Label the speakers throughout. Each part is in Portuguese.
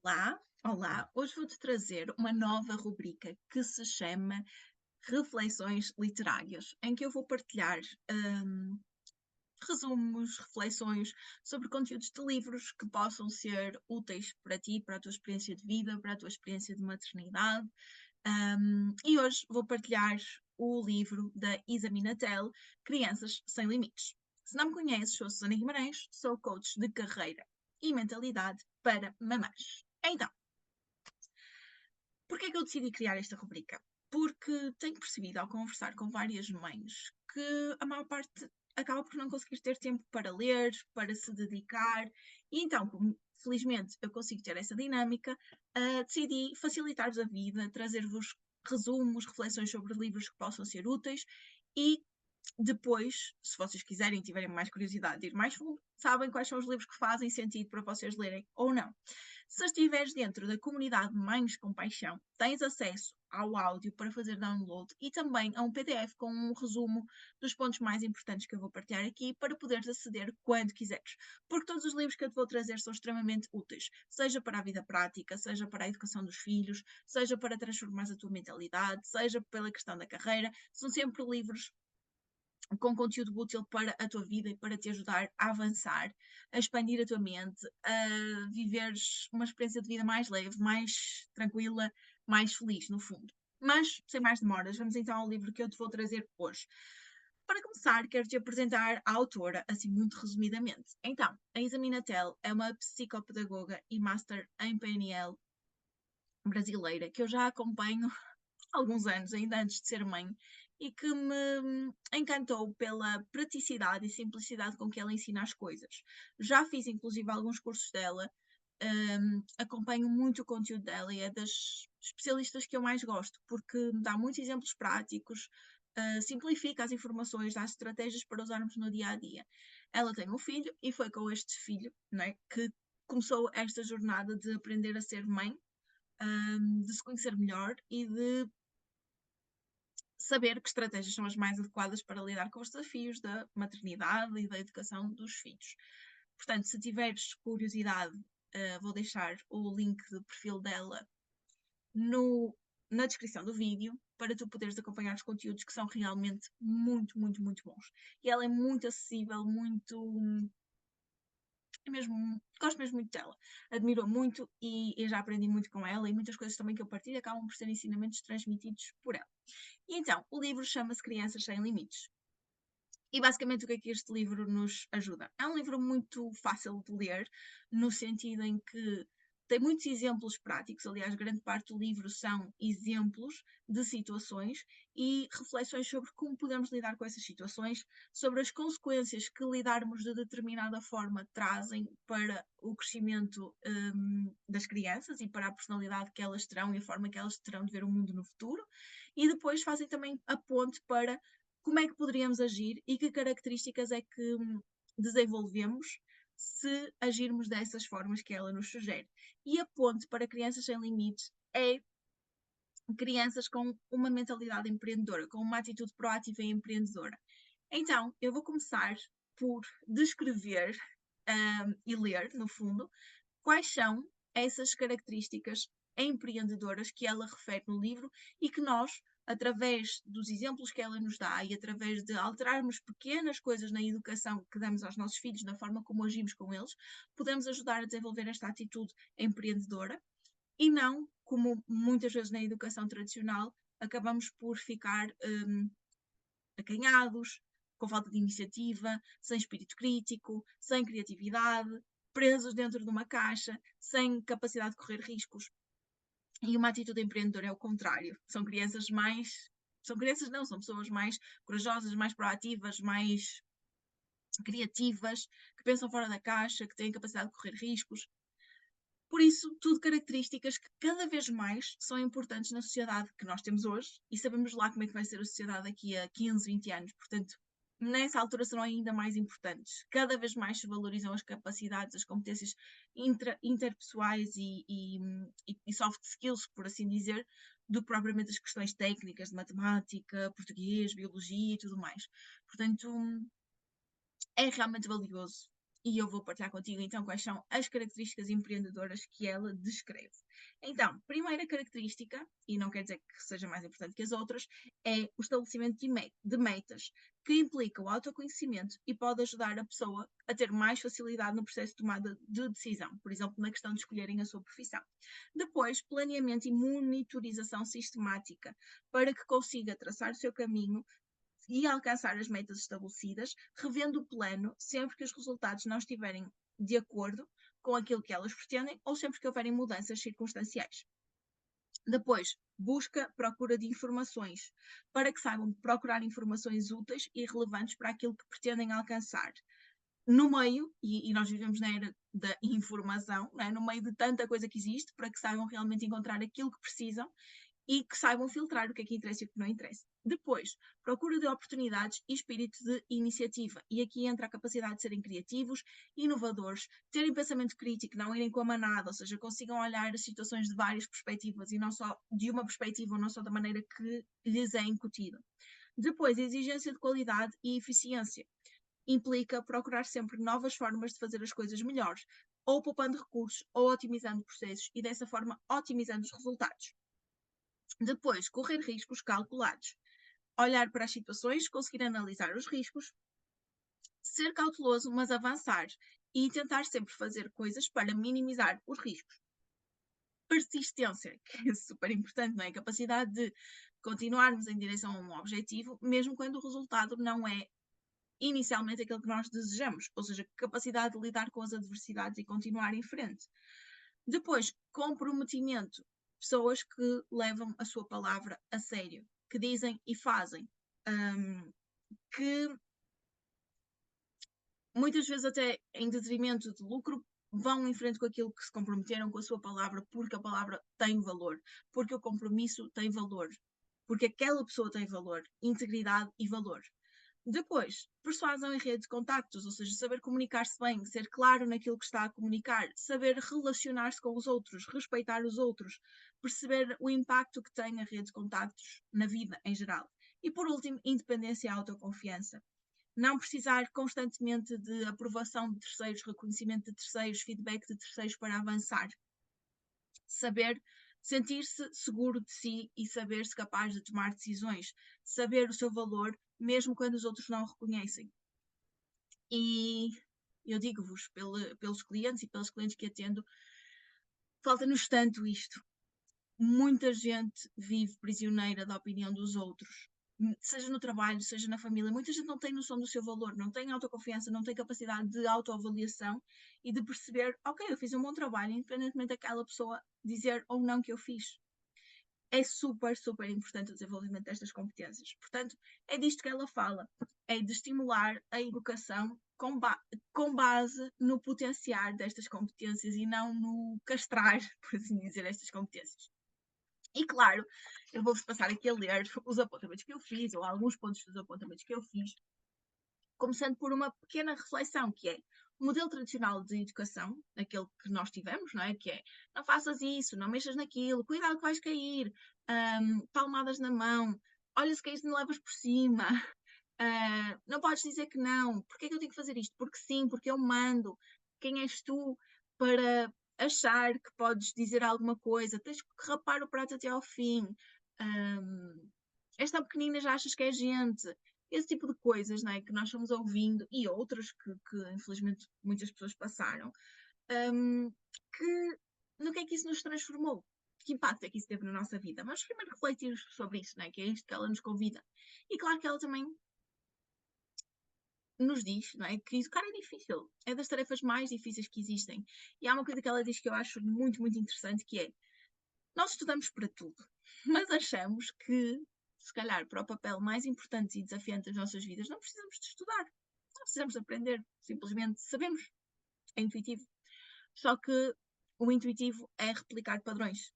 Speaker 1: Olá, olá. Hoje vou-te trazer uma nova rubrica que se chama Reflexões Literárias, em que eu vou partilhar hum, resumos, reflexões sobre conteúdos de livros que possam ser úteis para ti, para a tua experiência de vida, para a tua experiência de maternidade. E hoje vou partilhar o livro da Isa Minatel, Crianças Sem Limites. Se não me conheces, sou Susana Guimarães, sou coach de carreira e mentalidade para mamães. Então, porquê é que eu decidi criar esta rubrica? Porque tenho percebido, ao conversar com várias mães, que a maior parte acaba por não conseguir ter tempo para ler, para se dedicar, e então, como felizmente eu consigo ter essa dinâmica, decidi facilitar-vos a vida, trazer-vos resumos, reflexões sobre livros que possam ser úteis e depois, se vocês quiserem e tiverem mais curiosidade de ir mais fundo, sabem quais são os livros que fazem sentido para vocês lerem ou não. Se estiveres dentro da comunidade Mães com Paixão, tens acesso ao áudio para fazer download e também a um PDF com um resumo dos pontos mais importantes que eu vou partilhar aqui para poderes aceder quando quiseres. Porque todos os livros que eu te vou trazer são extremamente úteis, seja para a vida prática, seja para a educação dos filhos, seja para transformar a tua mentalidade, seja pela questão da carreira, são sempre livros com conteúdo útil para a tua vida e para te ajudar a avançar, a expandir a tua mente, a viveres uma experiência de vida mais leve, mais tranquila, mais feliz, no fundo. Mas, sem mais demoras, vamos então ao livro que eu te vou trazer hoje. Para começar, quero-te apresentar a autora, assim muito resumidamente. Então, a Isa Minatel é uma psicopedagoga e master em PNL brasileira, que eu já acompanho há alguns anos, ainda antes de ser mãe, e que me encantou pela praticidade e simplicidade com que ela ensina as coisas. Já fiz, inclusive, alguns cursos dela, acompanho muito o conteúdo dela e é das especialistas que eu mais gosto, porque me dá muitos exemplos práticos, simplifica as informações, dá estratégias para usarmos no dia a dia. Ela tem um filho e foi com este filho, né, que começou esta jornada de aprender a ser mãe, de se conhecer melhor e de saber que estratégias são as mais adequadas para lidar com os desafios da maternidade e da educação dos filhos. Portanto, se tiveres curiosidade, vou deixar o link do perfil dela no, na descrição do vídeo para tu poderes acompanhar os conteúdos que são realmente muito, muito, muito bons. E ela é muito acessível, muito. É mesmo, gosto mesmo muito dela. Admiro-a muito e eu já aprendi muito com ela e muitas coisas também que eu partilho acabam por ser ensinamentos transmitidos por ela. E então, o livro chama-se Crianças Sem Limites. E basicamente o que é que este livro nos ajuda? É um livro muito fácil de ler, no sentido em que tem muitos exemplos práticos, aliás, grande parte do livro são exemplos de situações e reflexões sobre como podemos lidar com essas situações, sobre as consequências que lidarmos de determinada forma trazem para o crescimento das crianças e para a personalidade que elas terão e a forma que elas terão de ver o mundo no futuro, e depois fazem também a ponte para como é que poderíamos agir e que características é que desenvolvemos se agirmos dessas formas que ela nos sugere. E a ponte para Crianças Sem Limites é crianças com uma mentalidade empreendedora, com uma atitude proativa e empreendedora. Então, eu vou começar por descrever e ler, no fundo, quais são essas características empreendedoras que ela refere no livro e que nós, através dos exemplos que ela nos dá e através de alterarmos pequenas coisas na educação que damos aos nossos filhos, na forma como agimos com eles, podemos ajudar a desenvolver esta atitude empreendedora e não, como muitas vezes na educação tradicional, acabamos por ficar acanhados, com falta de iniciativa, sem espírito crítico, sem criatividade, presos dentro de uma caixa, sem capacidade de correr riscos. E uma atitude empreendedora é o contrário. São crianças mais. São crianças, não, são pessoas mais corajosas, mais proativas, mais criativas, que pensam fora da caixa, que têm capacidade de correr riscos. Por isso, tudo características que cada vez mais são importantes na sociedade que nós temos hoje e sabemos lá como é que vai ser a sociedade daqui a 15, 20 anos. Portanto, nessa altura serão ainda mais importantes. Cada vez mais se valorizam as capacidades, as competências interpessoais e soft skills, por assim dizer, do que propriamente as questões técnicas de matemática, português, biologia e tudo mais. Portanto, é realmente valioso e eu vou partilhar contigo então quais são as características empreendedoras que ela descreve. Então, primeira característica, e não quer dizer que seja mais importante que as outras, é o estabelecimento de metas, que implica o autoconhecimento e pode ajudar a pessoa a ter mais facilidade no processo de tomada de decisão, por exemplo, na questão de escolherem a sua profissão. Depois, planeamento e monitorização sistemática, para que consiga traçar o seu caminho e alcançar as metas estabelecidas, revendo o plano sempre que os resultados não estiverem de acordo com aquilo que elas pretendem ou sempre que houverem mudanças circunstanciais. Depois, procura de informações, para que saibam procurar informações úteis e relevantes para aquilo que pretendem alcançar. No meio, e nós vivemos na era da informação, não é? No meio de tanta coisa que existe, para que saibam realmente encontrar aquilo que precisam e que saibam filtrar o que é que interessa e o que não interessa. Depois, procura de oportunidades e espírito de iniciativa. E aqui entra a capacidade de serem criativos, inovadores, terem pensamento crítico, não irem com a manada, ou seja, consigam olhar as situações de várias perspectivas e não só de uma perspectiva ou não só da maneira que lhes é incutido. Depois, a exigência de qualidade e eficiência. Implica procurar sempre novas formas de fazer as coisas melhores, ou poupando recursos, ou otimizando processos e dessa forma otimizando os resultados. Depois, correr riscos calculados. Olhar para as situações, conseguir analisar os riscos, ser cauteloso, mas avançar e tentar sempre fazer coisas para minimizar os riscos. Persistência, que é super importante, não é? A capacidade de continuarmos em direção a um objetivo, mesmo quando o resultado não é inicialmente aquilo que nós desejamos, ou seja, capacidade de lidar com as adversidades e continuar em frente. Depois, comprometimento, pessoas que levam a sua palavra a sério, que dizem e fazem, que muitas vezes até em detrimento de lucro, vão em frente com aquilo que se comprometeram com a sua palavra, porque a palavra tem valor, porque o compromisso tem valor, porque aquela pessoa tem valor, integridade e valor. Depois, persuasão em rede de contactos, ou seja, saber comunicar-se bem, ser claro naquilo que está a comunicar, saber relacionar-se com os outros, respeitar os outros, perceber o impacto que tem a rede de contactos na vida em geral. E por último, independência e autoconfiança. Não precisar constantemente de aprovação de terceiros, reconhecimento de terceiros, feedback de terceiros para avançar. Saber sentir-se seguro de si e saber-se capaz de tomar decisões, saber o seu valor, mesmo quando os outros não o reconhecem. E eu digo-vos, pelos clientes e pelas clientes que atendo, falta-nos tanto isto. Muita gente vive prisioneira da opinião dos outros, seja no trabalho, seja na família. Muita gente não tem noção do seu valor, não tem autoconfiança, não tem capacidade de autoavaliação e de perceber, ok, eu fiz um bom trabalho, independentemente daquela pessoa dizer ou não que eu fiz. É super, super importante o desenvolvimento destas competências. Portanto, é disto que ela fala, é de estimular a educação com base no potenciar destas competências e não no castrar, por assim dizer, estas competências. E claro, eu vou-vos passar aqui a ler os apontamentos que eu fiz, ou alguns pontos dos apontamentos que eu fiz, começando por uma pequena reflexão, que é o modelo tradicional de educação, aquele que nós tivemos, não é? Que é, não faças isso, não mexas naquilo, cuidado que vais cair, palmadas na mão, olha se caís não levas por cima, não podes dizer que não, porque é que eu tenho que fazer isto? Porque sim, porque eu mando, quem és tu para achar que podes dizer alguma coisa, tens que rapar o prato até ao fim, esta pequenina já achas que é gente, esse tipo de coisas, não é? Que nós fomos ouvindo e outras que infelizmente muitas pessoas passaram, que no que é que isso nos transformou? Que impacto é que isso teve na nossa vida? Vamos primeiro refletir sobre isso, não é? Que é isto que ela nos convida. E claro que ela também nos diz, não é? Que educar é difícil, é das tarefas mais difíceis que existem. E há uma coisa que ela diz que eu acho muito, muito interessante, que é, nós estudamos para tudo, mas achamos que, se calhar, para o papel mais importante e desafiante das nossas vidas, não precisamos de estudar, não precisamos de aprender, simplesmente sabemos, é intuitivo. Só que o intuitivo é replicar padrões,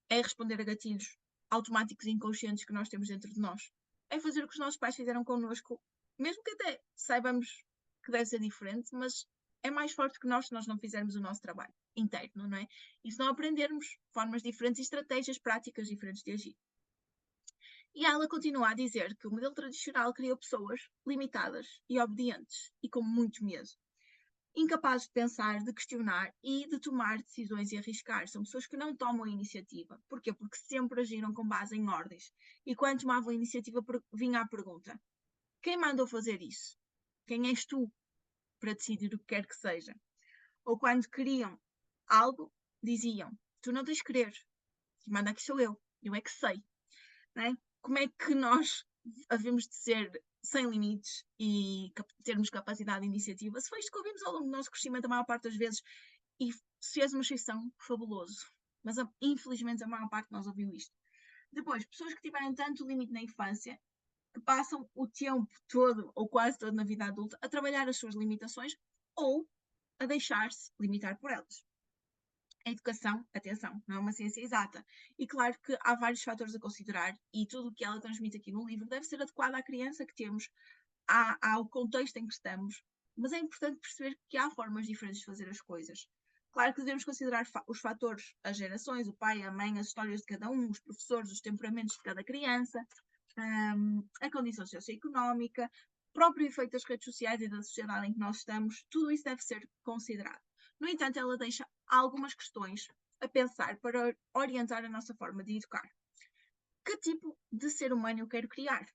Speaker 1: é responder a gatilhos automáticos e inconscientes que nós temos dentro de nós, é fazer o que os nossos pais fizeram connosco, mesmo que até saibamos que deve ser diferente, mas é mais forte que nós se nós não fizermos o nosso trabalho interno, não é? E se não aprendermos formas diferentes e estratégias práticas diferentes de agir. E ela continua a dizer que o modelo tradicional criou pessoas limitadas e obedientes e com muito medo. incapazes de pensar, de questionar e de tomar decisões e arriscar. São pessoas que não tomam a iniciativa. Porquê? Porque sempre agiram com base em ordens. E quando tomavam a iniciativa, vinha a pergunta: quem mandou fazer isso? Quem és tu para decidir o que quer que seja? Ou quando queriam algo, diziam: tu não tens de querer, quem manda aqui sou eu é que sei. Não é? Como é que nós havemos de ser sem limites e termos capacidade de iniciativa? Se foi isto que ouvimos ao longo do nosso crescimento, a maior parte das vezes, e se fez uma exceção, fabuloso. Mas infelizmente a maior parte de nós ouviu isto. Depois, pessoas que tiveram tanto limite na infância que passam o tempo todo, ou quase todo na vida adulta, a trabalhar as suas limitações ou a deixar-se limitar por elas. A educação, atenção, não é uma ciência exata. E claro que há vários fatores a considerar e tudo o que ela transmite aqui no livro deve ser adequado à criança que temos, ao contexto em que estamos. Mas é importante perceber que há formas diferentes de fazer as coisas. Claro que devemos considerar os fatores, as gerações, o pai, a mãe, as histórias de cada um, os professores, os temperamentos de cada criança, a condição socioeconómica, o próprio efeito das redes sociais e da sociedade em que nós estamos, tudo isso deve ser considerado. No entanto, ela deixa algumas questões a pensar para orientar a nossa forma de educar. Que tipo de ser humano eu quero criar?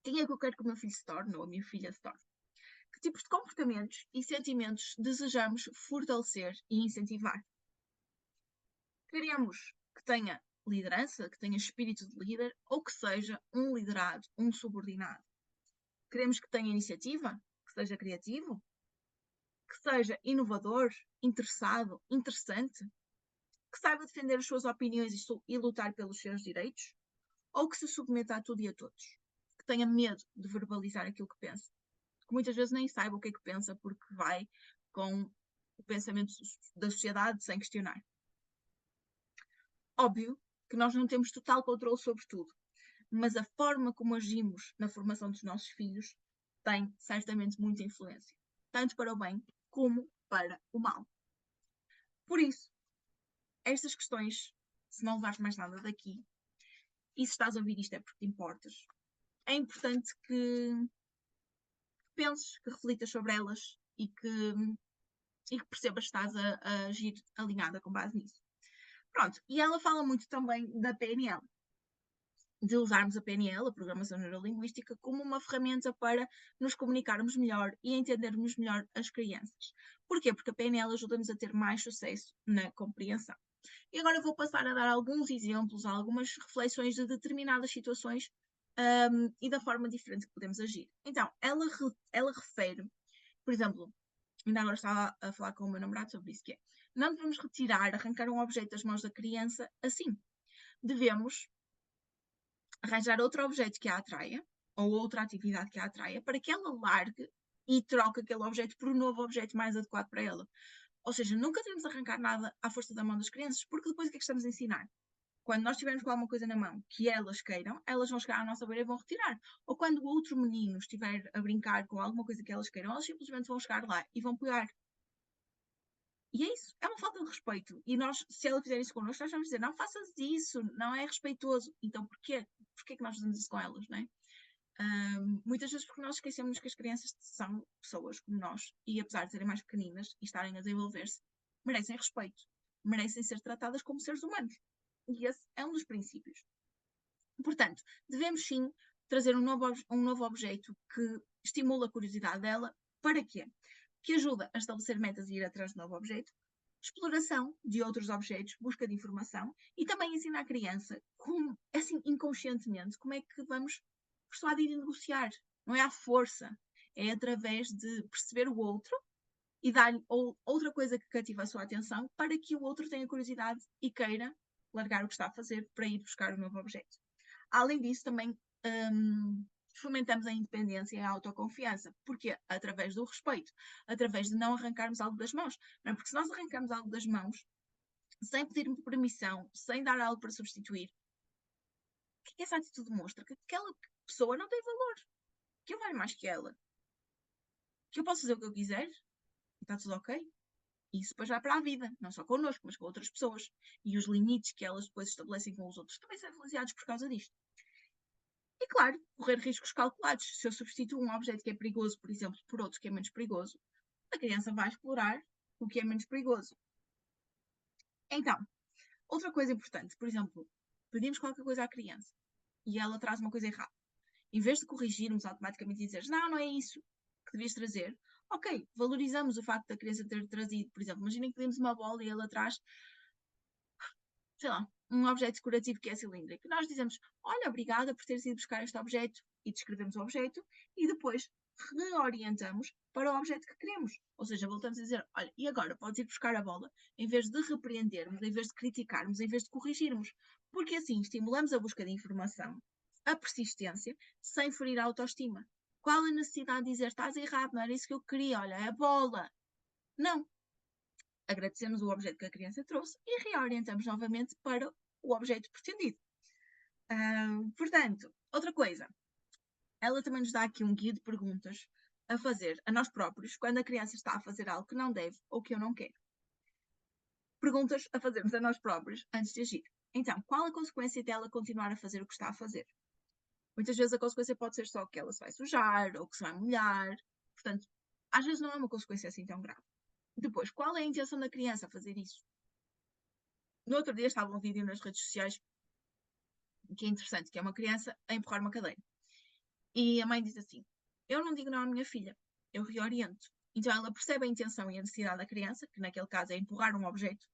Speaker 1: Quem é que eu quero que o meu filho se torne ou a minha filha se torne? Que tipos de comportamentos e sentimentos desejamos fortalecer e incentivar? Queremos que tenha liderança, que tenha espírito de líder ou que seja um liderado, um subordinado? Queremos que tenha iniciativa, que seja criativo, que seja inovador, interessado, interessante, que saiba defender as suas opiniões e lutar pelos seus direitos, ou que se submeta a tudo e a todos, que tenha medo de verbalizar aquilo que pensa, que muitas vezes nem saiba o que é que pensa porque vai com o pensamento da sociedade sem questionar. Óbvio que nós não temos total controle sobre tudo, mas a forma como agimos na formação dos nossos filhos tem certamente muita influência, tanto para o bem como para o mal. Por isso, estas questões, se não levares mais nada daqui, e se estás a ouvir isto é porque te importas, é importante que penses, que reflitas sobre elas e que percebas que estás a agir alinhada com base nisso. Pronto, e ela fala muito também da PNL, de usarmos a PNL, a Programação Neurolinguística, como uma ferramenta para nos comunicarmos melhor e entendermos melhor as crianças. Porquê? Porque a PNL ajuda-nos a ter mais sucesso na compreensão. E agora vou passar a dar alguns exemplos, algumas reflexões de determinadas situações e da forma diferente que podemos agir. Então, ela refere, por exemplo, ainda agora estava a falar com o meu namorado sobre isso, que é, não devemos retirar, arrancar um objeto das mãos da criança assim. Devemos arranjar outro objeto que a atraia, ou outra atividade que a atraia, para que ela largue e troque aquele objeto por um novo objeto mais adequado para ela. Ou seja, nunca devemos arrancar nada à força da mão das crianças, porque depois o que é que estamos a ensinar? Quando nós estivermos com alguma coisa na mão que elas queiram, elas vão chegar à nossa beira e vão retirar. Ou quando o outro menino estiver a brincar com alguma coisa que elas queiram, elas simplesmente vão chegar lá e vão pegar. E é isso, é uma falta de respeito. E nós, se ela fizer isso connosco, nós vamos dizer, não faças isso, não é respeitoso. Então porquê? Porquê que nós fazemos isso com elas, não é? Muitas vezes porque nós esquecemos que as crianças são pessoas como nós e apesar de serem mais pequeninas e estarem a desenvolver-se, merecem respeito, merecem ser tratadas como seres humanos. E esse é um dos princípios. Portanto, devemos sim trazer um novo objeto que estimula a curiosidade dela. Para quê? Que ajuda a estabelecer metas e ir atrás de novo objeto, exploração de outros objetos, busca de informação e também ensina a criança, assim, inconscientemente, como é que vamos persuadir e negociar. Não é à força, é através de perceber o outro e dar-lhe outra coisa que cativa a sua atenção para que o outro tenha curiosidade e queira largar o que está a fazer para ir buscar um novo objeto. Além disso, também fomentamos a independência e a autoconfiança. Porquê? Através do respeito, através de não arrancarmos algo das mãos. Não é? Porque se nós arrancamos algo das mãos, sem pedir permissão, sem dar algo para substituir, o que é que essa atitude demonstra? Que aquela pessoa não tem valor, que eu valho mais que ela, que eu posso fazer o que eu quiser e está tudo ok. E isso depois vai para a vida, não só connosco, mas com outras pessoas. E os limites que elas depois estabelecem com os outros também são influenciados por causa disto. E claro, correr riscos calculados. Se eu substituo um objeto que é perigoso, por exemplo, por outro que é menos perigoso, a criança vai explorar o que é menos perigoso. Então, outra coisa importante, por exemplo, pedimos qualquer coisa à criança e ela traz uma coisa errada. Em vez de corrigirmos automaticamente e dizer não é isso que devias trazer, ok, valorizamos o facto da criança ter trazido, por exemplo, imaginem que pedimos uma bola e ela traz, sei lá, um objeto decorativo que é cilíndrico. Nós dizemos, olha, obrigada por teres ido buscar este objeto e descrevemos o objeto e depois reorientamos para o objeto que queremos. Ou seja, voltamos a dizer, olha, e agora podes ir buscar a bola, em vez de repreendermos, em vez de criticarmos, em vez de corrigirmos. Porque assim estimulamos a busca de informação, a persistência, sem ferir a autoestima. Qual a necessidade de dizer, estás errado, não era isso que eu queria, olha, é a bola. Não. Agradecemos o objeto que a criança trouxe e reorientamos novamente para o objeto pretendido. Portanto, outra coisa, ela também nos dá aqui um guia de perguntas a fazer a nós próprios quando a criança está a fazer algo que não deve ou que eu não quero. Perguntas a fazermos a nós próprios antes de agir. Então, qual a consequência dela continuar a fazer o que está a fazer? Muitas vezes a consequência pode ser só que ela se vai sujar ou que se vai molhar. Portanto, às vezes não é uma consequência assim tão grave. Depois, qual é a intenção da criança a fazer isso? No outro dia estava um vídeo nas redes sociais que é interessante, que é uma criança a empurrar uma cadeira. E a mãe diz assim, eu não digo não à minha filha, eu reoriento. Então ela percebe a intenção e a necessidade da criança, que naquele caso é empurrar um objeto,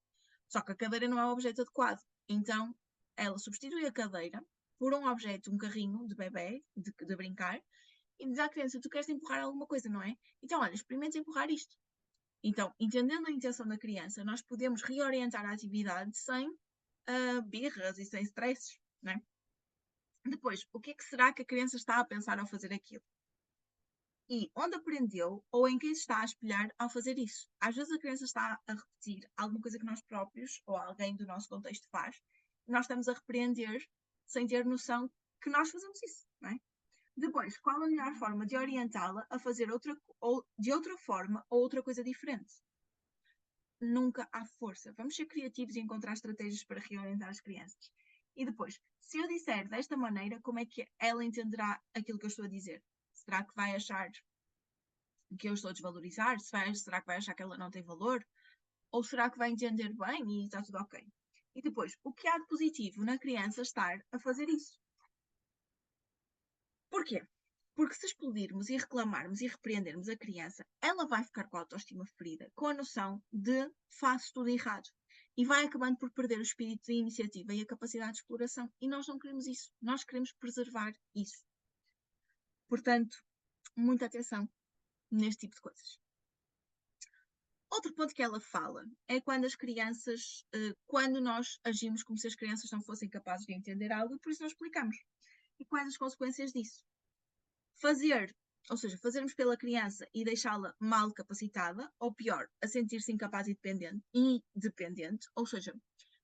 Speaker 1: só que a cadeira não é o objeto adequado. Então ela substitui a cadeira por um objeto, um carrinho de bebê, de brincar, e diz à criança, tu queres empurrar alguma coisa, não é? Então olha, experimenta empurrar isto. Então, entendendo a intenção da criança, nós podemos reorientar a atividade sem birras e sem stresses, não é? Depois, o que é que será que a criança está a pensar ao fazer aquilo? E onde aprendeu ou em quem se está a espelhar ao fazer isso? Às vezes a criança está a repetir alguma coisa que nós próprios ou alguém do nosso contexto faz e nós estamos a repreender sem ter noção que nós fazemos isso, não é? Depois, qual a melhor forma de orientá-la a fazer de outra forma ou outra coisa diferente? Nunca há força. Vamos ser criativos e encontrar estratégias para reorientar as crianças. E depois, se eu disser desta maneira, como é que ela entenderá aquilo que eu estou a dizer? Será que vai achar que eu estou a desvalorizar? Será que vai achar que ela não tem valor? Ou será que vai entender bem e está tudo ok? E depois, o que há de positivo na criança estar a fazer isso? Porquê? Porque se explodirmos e reclamarmos e repreendermos a criança, ela vai ficar com a autoestima ferida, com a noção de faço tudo errado. E vai acabando por perder o espírito de iniciativa e a capacidade de exploração. E nós não queremos isso. Nós queremos preservar isso. Portanto, muita atenção neste tipo de coisas. Outro ponto que ela fala é quando as crianças, quando nós agimos como se as crianças não fossem capazes de entender algo e por isso não explicamos. E quais as consequências disso? Ou seja, fazermos pela criança e deixá-la mal capacitada, ou pior, a sentir-se incapaz e independente, ou seja,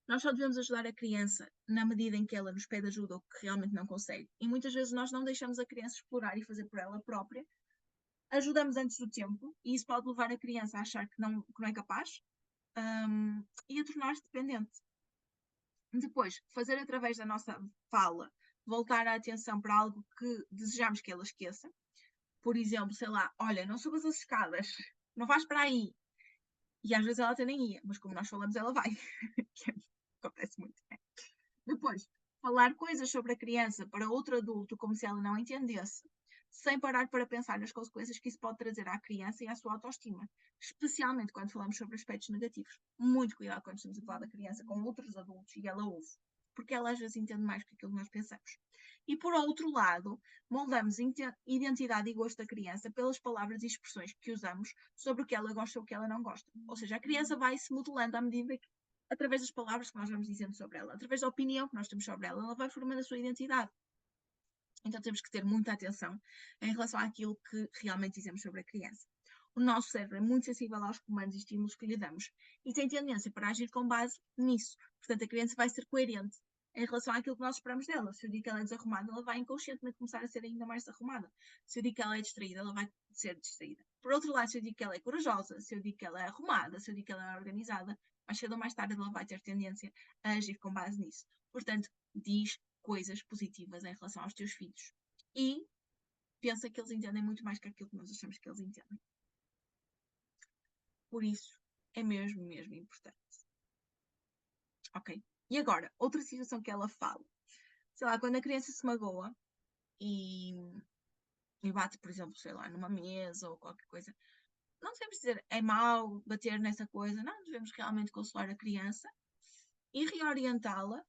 Speaker 1: nós só devemos ajudar a criança na medida em que ela nos pede ajuda ou que realmente não consegue. E muitas vezes nós não deixamos a criança explorar e fazer por ela própria, ajudamos antes do tempo, e isso pode levar a criança a achar que não é capaz, e a tornar-se dependente. Depois, fazer através da nossa fala, voltar a atenção para algo que desejamos que ela esqueça. Por exemplo, sei lá, olha, não subas as escadas, não vais para aí. E às vezes ela até nem ia, mas como nós falamos, ela vai. Acontece muito. Né? Depois, falar coisas sobre a criança para outro adulto como se ela não entendesse, sem parar para pensar nas consequências que isso pode trazer à criança e à sua autoestima, especialmente quando falamos sobre aspectos negativos. Muito cuidado quando estamos a falar da criança com outros adultos e ela ouve, porque ela às vezes entende mais do que aquilo que nós pensamos. E por outro lado, moldamos identidade e gosto da criança pelas palavras e expressões que usamos sobre o que ela gosta ou o que ela não gosta. Ou seja, a criança vai se modelando à medida que através das palavras que nós vamos dizendo sobre ela, através da opinião que nós temos sobre ela, ela vai formando a sua identidade. Então temos que ter muita atenção em relação àquilo que realmente dizemos sobre a criança. O nosso cérebro é muito sensível aos comandos e estímulos que lhe damos e tem tendência para agir com base nisso. Portanto, a criança vai ser coerente em relação àquilo que nós esperamos dela. Se eu digo que ela é desarrumada, ela vai inconscientemente começar a ser ainda mais desarrumada. Se eu digo que ela é distraída, ela vai ser distraída. Por outro lado, se eu digo que ela é corajosa, se eu digo que ela é arrumada, se eu digo que ela é organizada, mais cedo ou mais tarde ela vai ter tendência a agir com base nisso. Portanto, diz coisas positivas em relação aos teus filhos. E pensa que eles entendem muito mais que aquilo que nós achamos que eles entendem. Por isso, é mesmo, mesmo importante. Ok? E agora, outra situação que ela fala. Sei lá, quando a criança se magoa e bate, por exemplo, sei lá, numa mesa ou qualquer coisa, não devemos dizer é mau bater nessa coisa, não, devemos realmente consolar a criança e reorientá-la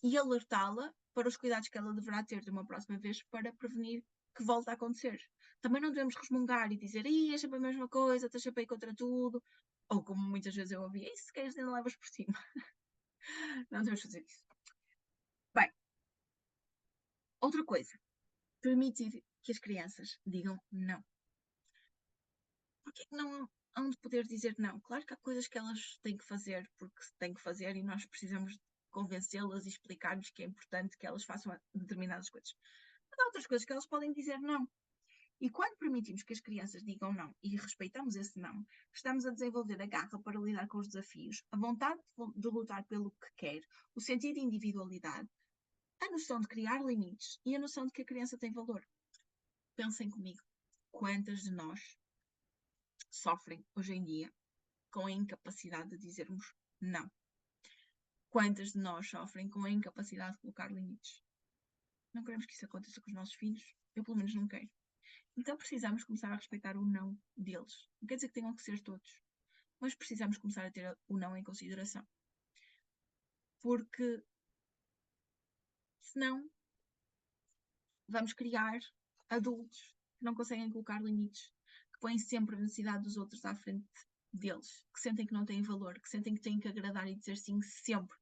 Speaker 1: e alertá-la para os cuidados que ela deverá ter de uma próxima vez para prevenir que volte a acontecer. Também não devemos resmungar e dizer, é sempre a mesma coisa, estás sempre aí contra tudo, ou como muitas vezes eu ouvi, se queres ainda levas por cima. Não devemos fazer isso. Bem, outra coisa, permitir que as crianças digam não. Porquê que não hão de poder dizer não? Claro que há coisas que elas têm que fazer porque têm que fazer e nós precisamos convencê-las e explicar-lhes que é importante que elas façam determinadas coisas. Mas há outras coisas que elas podem dizer não. E quando permitimos que as crianças digam não e respeitamos esse não, estamos a desenvolver a garra para lidar com os desafios, a vontade de lutar pelo que quer, o sentido de individualidade, a noção de criar limites e a noção de que a criança tem valor. Pensem comigo, quantas de nós sofrem hoje em dia com a incapacidade de dizermos não? Quantas de nós sofrem com a incapacidade de colocar limites? Não queremos que isso aconteça com os nossos filhos? Eu, pelo menos, não quero. Então precisamos começar a respeitar o não deles. Não quer dizer que tenham que ser todos, mas precisamos começar a ter o não em consideração. Porque senão vamos criar adultos que não conseguem colocar limites, que põem sempre a necessidade dos outros à frente deles, que sentem que não têm valor, que sentem que têm que agradar e dizer sim sempre.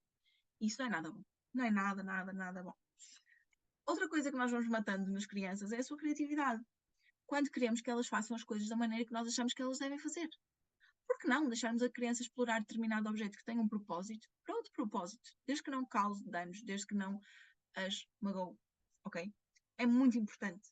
Speaker 1: Isso não é nada bom. Não é nada, nada, nada bom. Outra coisa que nós vamos matando nas crianças é a sua criatividade. Quando queremos que elas façam as coisas da maneira que nós achamos que elas devem fazer. Por que não deixarmos a criança explorar determinado objeto que tenha um propósito para outro propósito, desde que não cause danos, desde que não as magoe, ok? É muito importante.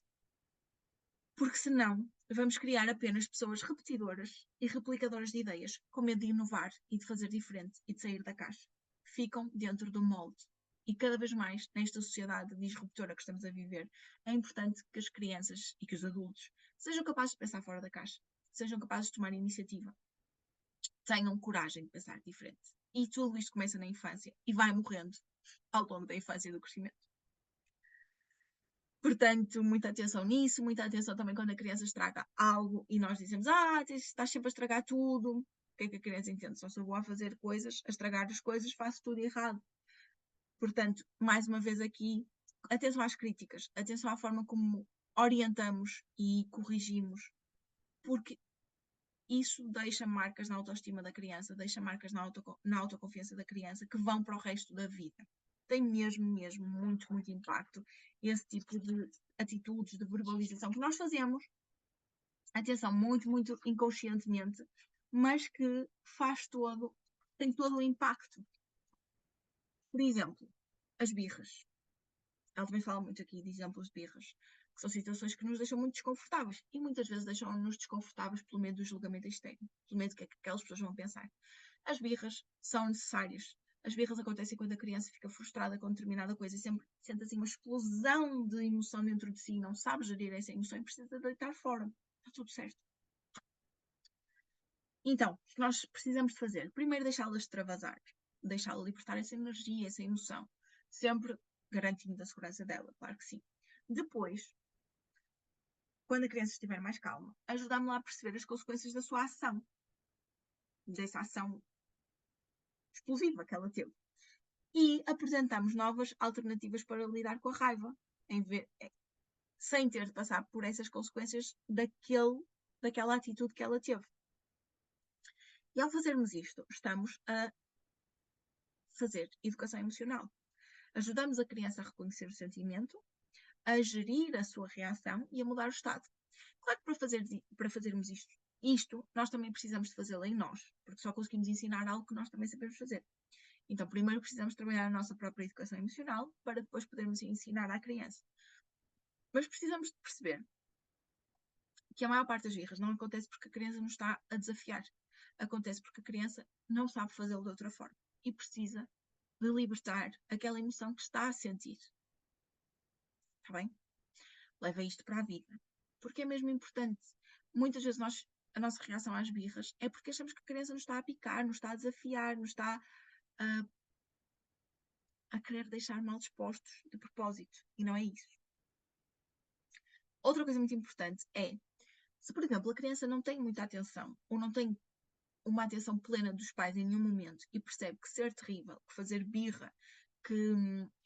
Speaker 1: Porque senão vamos criar apenas pessoas repetidoras e replicadoras de ideias, com medo de inovar e de fazer diferente e de sair da caixa. Ficam dentro do molde. E cada vez mais, nesta sociedade disruptora que estamos a viver, é importante que as crianças e que os adultos sejam capazes de pensar fora da caixa, sejam capazes de tomar iniciativa, tenham coragem de pensar diferente. E tudo isto começa na infância e vai morrendo ao longo da infância e do crescimento. Portanto, muita atenção nisso, muita atenção também quando a criança estraga algo e nós dizemos, estás sempre a estragar tudo. O que é que a criança entende? Só sou boa a fazer coisas, a estragar as coisas, faço tudo errado. Portanto, mais uma vez aqui, atenção às críticas, atenção à forma como orientamos e corrigimos, porque isso deixa marcas na autoestima da criança, deixa marcas na autoconfiança da criança que vão para o resto da vida. Tem mesmo, mesmo muito, muito impacto esse tipo de atitudes, de verbalização que nós fazemos, atenção, muito, muito inconscientemente, mas que tem todo o impacto. Por exemplo, as birras. Ela também fala muito aqui de exemplos de birras, que são situações que nos deixam muito desconfortáveis e muitas vezes deixam-nos desconfortáveis pelo medo do julgamento externo, pelo medo do que é que aquelas pessoas vão pensar. As birras são necessárias. As birras acontecem quando a criança fica frustrada com determinada coisa e sempre sente assim uma explosão de emoção dentro de si e não sabe gerir essa emoção e precisa deitar fora. Está tudo certo. Então, o que nós precisamos de fazer? Primeiro, deixá-la extravasar, deixá-la libertar essa energia, essa emoção, sempre garantindo a segurança dela, claro que sim. Depois, quando a criança estiver mais calma, ajudamos-la a perceber as consequências da sua ação, dessa ação explosiva que ela teve. E apresentamos novas alternativas para lidar com a raiva, sem ter de passar por essas consequências daquela atitude que ela teve. E ao fazermos isto, estamos a fazer educação emocional. Ajudamos a criança a reconhecer o sentimento, a gerir a sua reação e a mudar o estado. Claro que para fazermos isto, nós também precisamos de fazê-lo em nós, porque só conseguimos ensinar algo que nós também sabemos fazer. Então, primeiro precisamos trabalhar a nossa própria educação emocional para depois podermos ensinar à criança. Mas precisamos de perceber que a maior parte das birras não acontece porque a criança nos está a desafiar. Acontece porque a criança não sabe fazê-lo de outra forma e precisa de libertar aquela emoção que está a sentir. Está bem? Leva isto para a vida. Porque é mesmo importante. Muitas vezes nós a nossa reação às birras é porque achamos que a criança nos está a picar, nos está a desafiar, nos está a querer deixar mal dispostos de propósito. E não é isso. Outra coisa muito importante é, se por exemplo a criança não tem muita atenção ou não tem uma atenção plena dos pais em nenhum momento e percebe que ser terrível, que fazer birra, que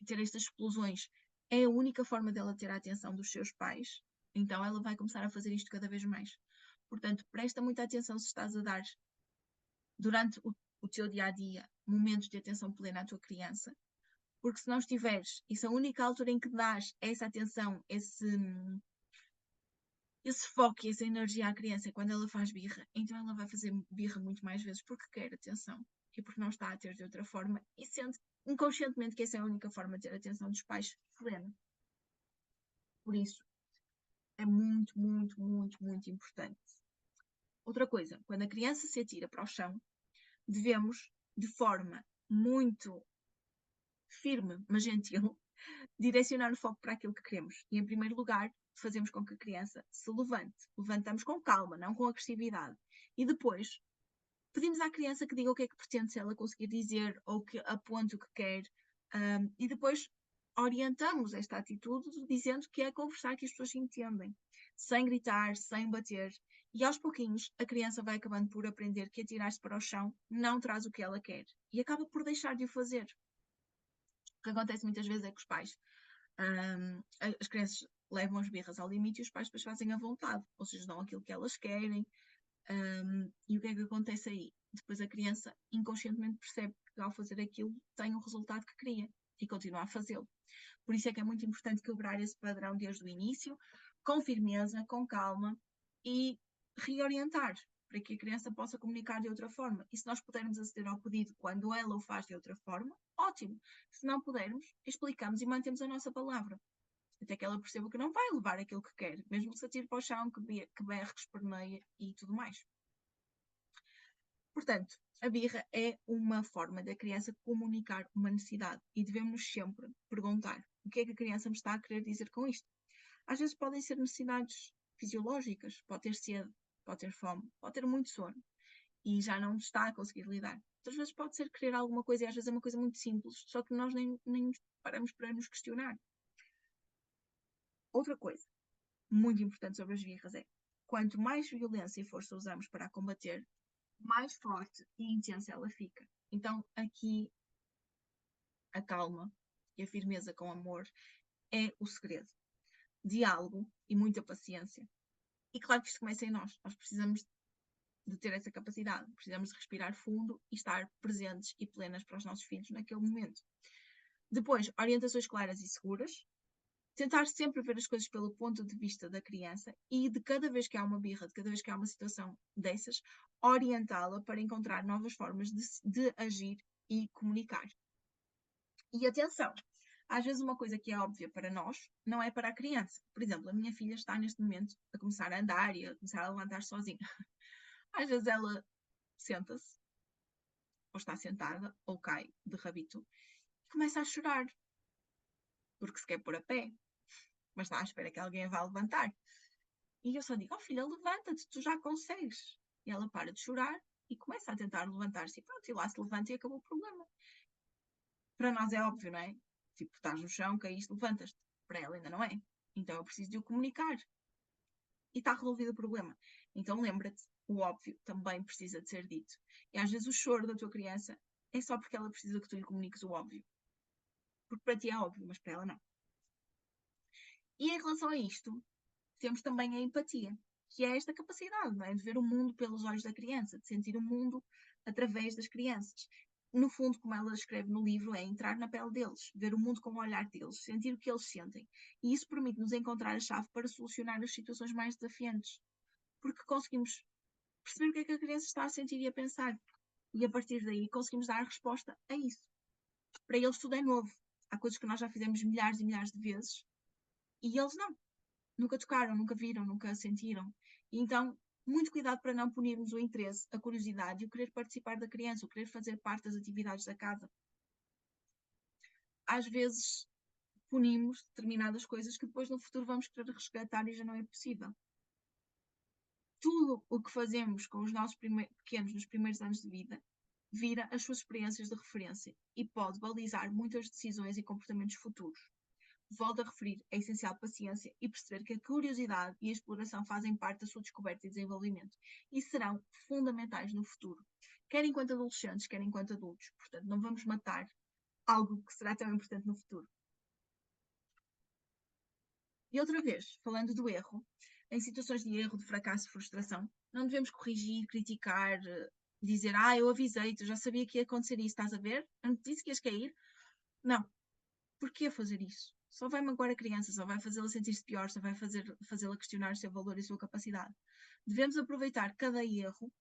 Speaker 1: ter estas explosões é a única forma dela ter a atenção dos seus pais, então ela vai começar a fazer isto cada vez mais. Portanto, presta muita atenção se estás a dar durante o teu dia a dia momentos de atenção plena à tua criança, porque se não estiveres, e se a única altura em que dás essa atenção, esse foco e essa energia à criança é quando ela faz birra, então ela vai fazer birra muito mais vezes porque quer atenção e porque não está a ter de outra forma e sente inconscientemente que essa é a única forma de ter atenção dos pais plena. Por isso, é muito, muito, muito, muito importante. Outra coisa, quando a criança se atira para o chão, devemos, de forma muito firme, mas gentil, direcionar o foco para aquilo que queremos. E, em primeiro lugar, fazemos com que a criança se levante. Levantamos com calma, não com agressividade. E depois, pedimos à criança que diga o que é que pretende, se ela conseguir dizer ou que aponte o que quer. E depois orientamos esta atitude dizendo que é conversar, que as pessoas se entendem. Sem gritar, sem bater. E aos pouquinhos, a criança vai acabando por aprender que atirar-se para o chão não traz o que ela quer. E acaba por deixar de o fazer. O que acontece muitas vezes é que os pais as crianças levam as birras ao limite e os pais depois fazem à vontade, ou seja, dão aquilo que elas querem. E o que é que acontece aí? Depois a criança inconscientemente percebe que ao fazer aquilo tem o resultado que queria e continua a fazê-lo. Por isso é que é muito importante quebrar esse padrão desde o início, com firmeza, com calma e reorientar para que a criança possa comunicar de outra forma. E se nós pudermos aceder ao pedido quando ela o faz de outra forma, ótimo. Se não pudermos, explicamos e mantemos a nossa palavra. Até que ela perceba que não vai levar aquilo que quer, mesmo que se atire para o chão, que berre, que esperneia e tudo mais. Portanto, a birra é uma forma da criança comunicar uma necessidade e devemos sempre perguntar o que é que a criança me está a querer dizer com isto. Às vezes podem ser necessidades fisiológicas, pode ter sede, pode ter fome, pode ter muito sono e já não está a conseguir lidar. Outras vezes pode ser querer alguma coisa e às vezes é uma coisa muito simples, só que nós nem paramos para nos questionar. Outra coisa muito importante sobre as birras é quanto mais violência e força usamos para a combater, mais forte e intensa ela fica. Então, aqui, a calma e a firmeza com amor é o segredo. Diálogo e muita paciência. E claro que isto começa em nós. Nós precisamos de ter essa capacidade. Precisamos de respirar fundo e estar presentes e plenas para os nossos filhos naquele momento. Depois, orientações claras e seguras. Tentar sempre ver as coisas pelo ponto de vista da criança e de cada vez que há uma birra, de cada vez que há uma situação dessas, orientá-la para encontrar novas formas de agir e comunicar. E atenção, às vezes uma coisa que é óbvia para nós não é para a criança. Por exemplo, a minha filha está neste momento a começar a andar e a começar a levantar sozinha. Às vezes ela senta-se, ou está sentada, ou cai de rabito, e começa a chorar, porque se quer pôr a pé, mas está à espera que alguém a vá levantar. E eu só digo, oh filha, levanta-te, tu já consegues. E ela para de chorar e começa a tentar levantar-se. E pronto, e lá se levanta e acabou o problema. Para nós é óbvio, não é? Tipo, estás no chão, caíste, levantas-te. Para ela ainda não é. Então eu preciso de o comunicar. E está resolvido o problema. Então lembra-te, o óbvio também precisa de ser dito. E às vezes o choro da tua criança é só porque ela precisa que tu lhe comuniques o óbvio. Porque para ti é óbvio, mas para ela não. E em relação a isto, temos também a empatia, que é esta capacidade, não é? De ver o mundo pelos olhos da criança, de sentir o mundo através das crianças. No fundo, como ela escreve no livro, é entrar na pele deles, ver o mundo com o olhar deles, sentir o que eles sentem. E isso permite-nos encontrar a chave para solucionar as situações mais desafiantes, porque conseguimos perceber o que é que a criança está a sentir e a pensar. E a partir daí conseguimos dar a resposta a isso. Para eles tudo é novo. Há coisas que nós já fizemos milhares e milhares de vezes e eles não. Nunca tocaram, nunca viram, nunca sentiram. E então, muito cuidado para não punirmos o interesse, a curiosidade e o querer participar da criança, o querer fazer parte das atividades da casa. Às vezes, punimos determinadas coisas que depois no futuro vamos querer resgatar e já não é possível. tudo o que fazemos com os nossos pequenos nos primeiros anos de vida vira as suas experiências de referência e pode balizar muitas decisões e comportamentos futuros. Volto a referir, é essencial paciência e perceber que a curiosidade e a exploração fazem parte da sua descoberta e desenvolvimento e serão fundamentais no futuro, quer enquanto adolescentes, quer enquanto adultos. Portanto, não vamos matar algo que será tão importante no futuro. E outra vez, falando do erro, em situações de erro, de fracasso e frustração, não devemos corrigir, criticar, dizer, eu avisei-te, já sabia que ia acontecer isso, estás a ver? Eu não te disse que ias cair? Não. Porquê fazer isso? Só vai magoar a criança, só vai fazê-la sentir-se pior, só vai fazê-la questionar o seu valor e a sua capacidade. Devemos aproveitar cada erro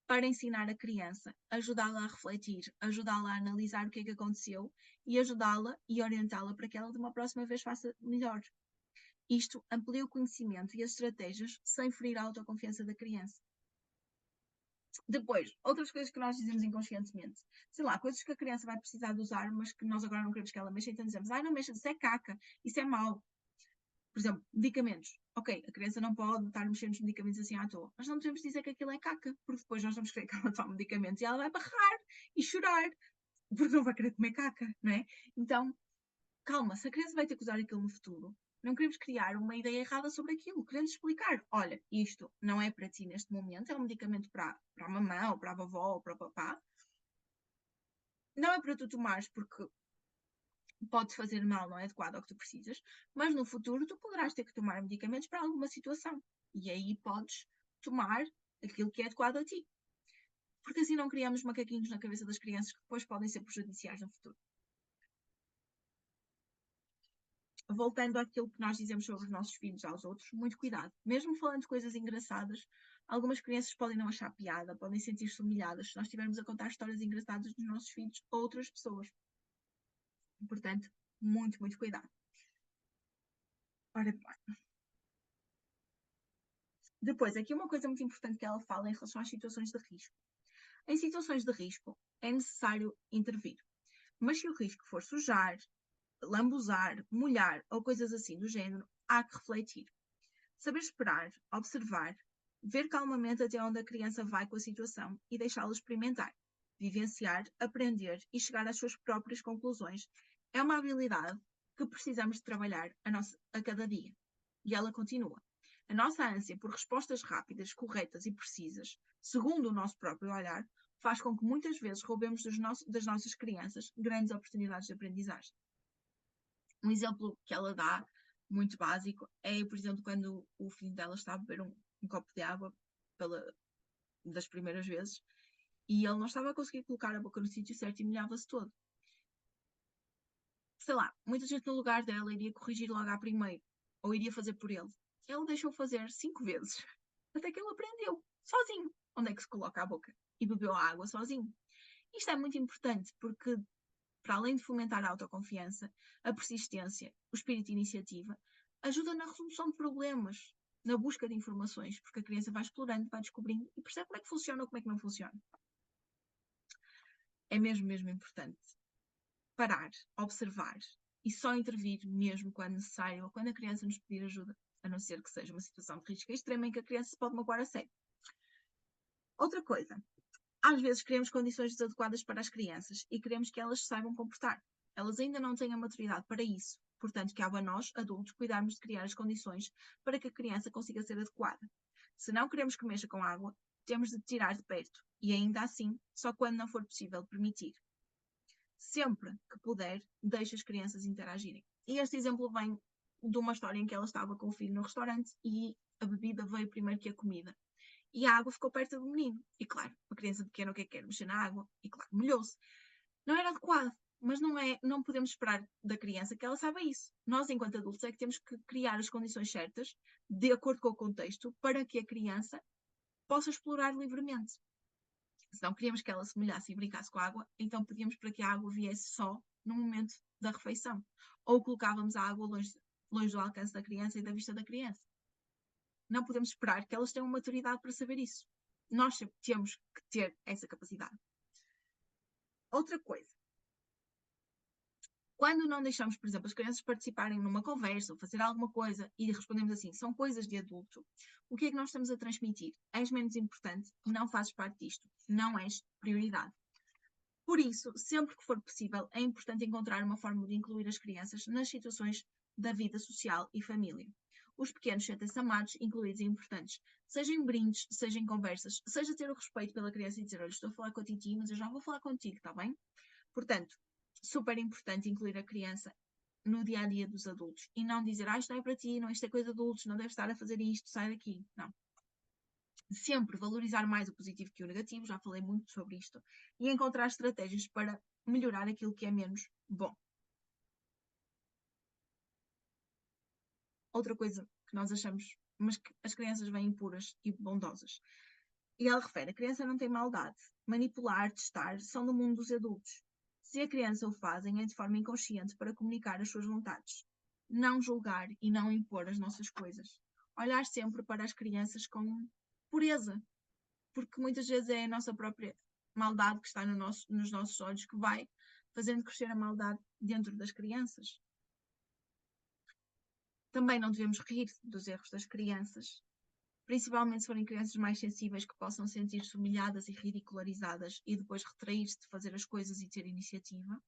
Speaker 1: para ensinar a criança, ajudá-la a refletir, ajudá-la a analisar o que é que aconteceu e ajudá-la e orientá-la para que ela de uma próxima vez faça melhor. Isto amplia o conhecimento e as estratégias sem ferir a autoconfiança da criança. Depois, outras coisas que nós dizemos inconscientemente. Sei lá, coisas que a criança vai precisar de usar, mas que nós agora não queremos que ela mexa, então dizemos, não mexa, isso é caca, isso é mau. Por exemplo, medicamentos. Ok, a criança não pode estar mexendo nos medicamentos assim à toa, mas não devemos dizer que aquilo é caca, porque depois nós vamos querer que ela tome medicamentos e ela vai barrar e chorar, porque não vai querer comer caca, não é? Então, calma, se a criança vai ter que usar aquilo no futuro, não queremos criar uma ideia errada sobre aquilo. Queremos explicar, olha, isto não é para ti neste momento, é um medicamento para a mamã, ou para a vovó, ou para o papá. Não é para tu tomares porque pode fazer mal, não é adequado ao que tu precisas, mas no futuro tu poderás ter que tomar medicamentos para alguma situação. E aí podes tomar aquilo que é adequado a ti. Porque assim não criamos macaquinhos na cabeça das crianças que depois podem ser prejudiciais no futuro. Voltando àquilo que nós dizemos sobre os nossos filhos aos outros, muito cuidado. Mesmo falando de coisas engraçadas, algumas crianças podem não achar piada, podem sentir-se humilhadas se nós estivermos a contar histórias engraçadas dos nossos filhos a outras pessoas. Portanto, muito, muito cuidado. Ora bem. Depois, aqui uma coisa muito importante que ela fala em relação às situações de risco. Em situações de risco, é necessário intervir. Mas se o risco for sujar, lambuzar, molhar ou coisas assim do género, há que refletir. Saber esperar, observar, ver calmamente até onde a criança vai com a situação e deixá-la experimentar, vivenciar, aprender e chegar às suas próprias conclusões é uma habilidade que precisamos de trabalhar a cada dia. E ela continua. A nossa ânsia por respostas rápidas, corretas e precisas, segundo o nosso próprio olhar, faz com que muitas vezes roubemos das nossas crianças grandes oportunidades de aprendizagem. Um exemplo que ela dá, muito básico, é, por exemplo, quando o filho dela está a beber um copo de água das primeiras vezes e ele não estava a conseguir colocar a boca no sítio certo e molhava-se todo. Sei lá, muita gente no lugar dela iria corrigir logo à primeira ou iria fazer por ele. Ele deixou fazer 5 vezes, até que ele aprendeu, sozinho, onde é que se coloca a boca e bebeu a água sozinho. Isto é muito importante porque, para além de fomentar a autoconfiança, a persistência, o espírito de iniciativa, ajuda na resolução de problemas, na busca de informações, porque a criança vai explorando, vai descobrindo e percebe como é que funciona ou como é que não funciona. É mesmo, mesmo importante parar, observar e só intervir mesmo quando necessário ou quando a criança nos pedir ajuda, a não ser que seja uma situação de risco extremo em que a criança se pode magoar a sério. Outra coisa, às vezes criamos condições desadequadas para as crianças e queremos que elas se saibam comportar. Elas ainda não têm a maturidade para isso, portanto cabe a nós, adultos, cuidarmos de criar as condições para que a criança consiga ser adequada. Se não queremos que mexa com água, temos de tirar de perto e ainda assim, só quando não for possível permitir. Sempre que puder, deixe as crianças interagirem. E este exemplo vem de uma história em que ela estava com o filho no restaurante e a bebida veio primeiro que a comida. E a água ficou perto do menino. E claro, a criança pequena o que é que quer? Mexer na água. E claro, molhou-se. Não era adequado, mas não podemos esperar da criança que ela saiba isso. Nós, enquanto adultos, é que temos que criar as condições certas, de acordo com o contexto, para que a criança possa explorar livremente. Se não queríamos que ela se molhasse e brincasse com a água, então pedíamos para que a água viesse só no momento da refeição. Ou colocávamos a água longe do alcance da criança e da vista da criança. Não podemos esperar que elas tenham maturidade para saber isso. Nós temos que ter essa capacidade. Outra coisa. Quando não deixamos, por exemplo, as crianças participarem numa conversa ou fazer alguma coisa e respondemos assim, são coisas de adulto, o que é que nós estamos a transmitir? És menos importante, não fazes parte disto, não és prioridade. Por isso, sempre que for possível, é importante encontrar uma forma de incluir as crianças nas situações da vida social e família. Os pequenos sentem-se amados, incluídos e importantes, seja em brindes, seja em conversas, seja ter o respeito pela criança e dizer, olha, estou a falar com a Titi, mas eu já vou falar contigo, está bem? Portanto, super importante incluir a criança no dia a dia dos adultos e não dizer, isto não é para ti, não, isto é coisa de adultos, não deves estar a fazer isto, sai daqui. Não. Sempre valorizar mais o positivo que o negativo, já falei muito sobre isto, e encontrar estratégias para melhorar aquilo que é menos bom. Outra coisa que nós achamos, mas que as crianças vêm puras e bondosas. E ela refere, a criança não tem maldade. Manipular, testar, são do mundo dos adultos. Se a criança o fazem, é de forma inconsciente para comunicar as suas vontades. Não julgar e não impor as nossas coisas. Olhar sempre para as crianças com pureza, porque muitas vezes é a nossa própria maldade que está nos nossos olhos que vai fazendo crescer a maldade dentro das crianças. Também não devemos rir dos erros das crianças, principalmente se forem crianças mais sensíveis que possam sentir-se humilhadas e ridicularizadas e depois retrair-se de fazer as coisas e ter iniciativa.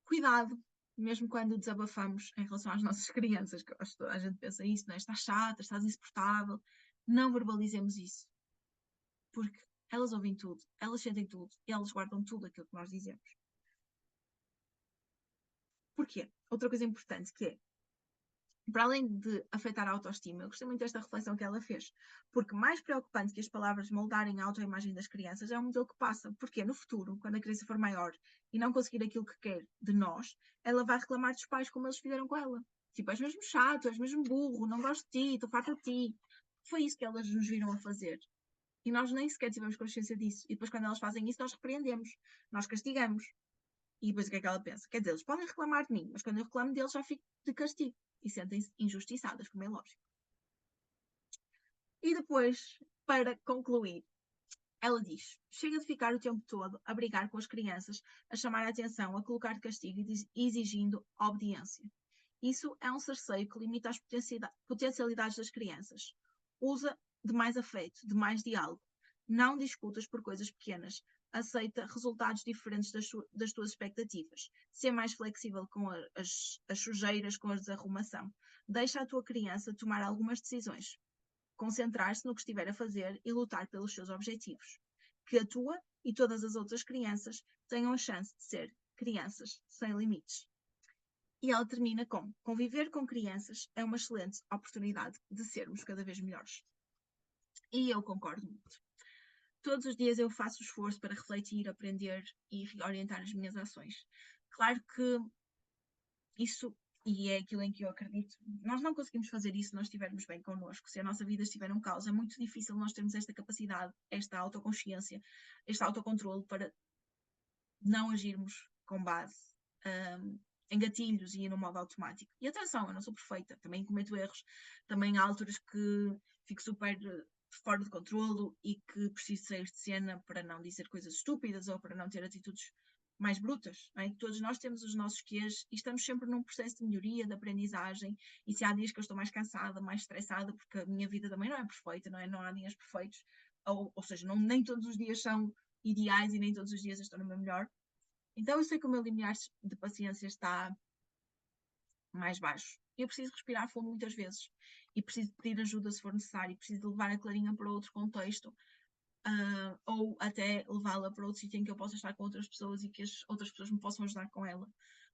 Speaker 1: Cuidado, mesmo quando desabafamos em relação às nossas crianças, que acho que toda a gente pensa isso, não é? Estás chata, estás insuportável. Não verbalizemos isso, porque elas ouvem tudo, elas sentem tudo, e elas guardam tudo aquilo que nós dizemos. Porquê? Outra coisa importante que é, para além de afetar a autoestima, eu gostei muito desta reflexão que ela fez, porque mais preocupante que as palavras moldarem a autoimagem das crianças é o modelo que passa, porque no futuro, quando a criança for maior e não conseguir aquilo que quer de nós, ela vai reclamar dos pais como eles fizeram com ela. Tipo, és mesmo chato, és mesmo burro, não gosto de ti, estou farta de ti. Foi isso que elas nos viram a fazer. E nós nem sequer tivemos consciência disso. E depois, quando elas fazem isso, nós repreendemos, nós castigamos. E depois o que é que ela pensa? Quer dizer, eles podem reclamar de mim, mas quando eu reclamo deles já fico de castigo. E sentem-se injustiçadas, como é lógico. E depois, para concluir, ela diz: chega de ficar o tempo todo a brigar com as crianças, a chamar a atenção, a colocar de castigo e exigindo obediência. Isso é um cerceio que limita as potencialidades das crianças. Usa de mais afeto, de mais diálogo. Não discutas por coisas pequenas. Aceita resultados diferentes das tuas expectativas. Ser mais flexível com as sujeiras, com a desarrumação. Deixa a tua criança tomar algumas decisões. Concentrar-se no que estiver a fazer e lutar pelos seus objetivos. Que a tua e todas as outras crianças tenham a chance de ser crianças sem limites. E ela termina com: conviver com crianças é uma excelente oportunidade de sermos cada vez melhores. E eu concordo muito. Todos os dias eu faço esforço para refletir, aprender e reorientar as minhas ações. Claro que isso, e é aquilo em que eu acredito, nós não conseguimos fazer isso se nós estivermos bem connosco. Se a nossa vida estiver um caos, é muito difícil nós termos esta capacidade, esta autoconsciência, este autocontrole para não agirmos com base em gatilhos e no modo automático. E atenção, eu não sou perfeita, também cometo erros, também há alturas que fico super fora de controlo e que preciso sair de cena para não dizer coisas estúpidas ou para não ter atitudes mais brutas. Não é? Todos nós temos os nossos quês e estamos sempre num processo de melhoria, de aprendizagem. E se há dias que eu estou mais cansada, mais estressada, porque a minha vida também não é perfeita, não é? Não há dias perfeitos, ou seja, nem todos os dias são ideais e nem todos os dias eu estou no meu melhor. Então eu sei que o meu limiar de paciência está mais baixo. Eu preciso respirar fundo muitas vezes e preciso pedir ajuda se for necessário, preciso levar a Clarinha para outro contexto, ou até levá-la para outro sítio em que eu possa estar com outras pessoas e que as outras pessoas me possam ajudar com ela.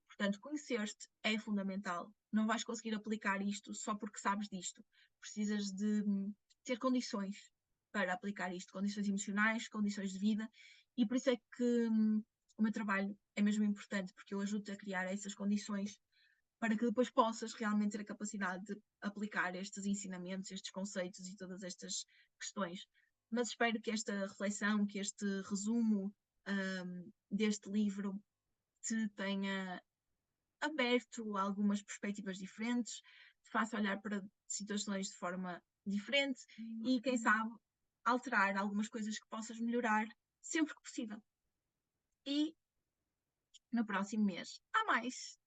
Speaker 1: Portanto, conhecer-te é fundamental. Não vais conseguir aplicar isto só porque sabes disto. Precisas de ter condições para aplicar isto, condições emocionais, condições de vida, e por isso é que o meu trabalho é mesmo importante, porque eu ajudo-te a criar essas condições para que depois possas realmente ter a capacidade de aplicar estes ensinamentos, estes conceitos e todas estas questões. Mas espero que esta reflexão, que este resumo deste livro te tenha aberto a algumas perspectivas diferentes, te faça olhar para situações de forma diferente e, quem sabe, alterar algumas coisas que possas melhorar sempre que possível. e no próximo mês há mais.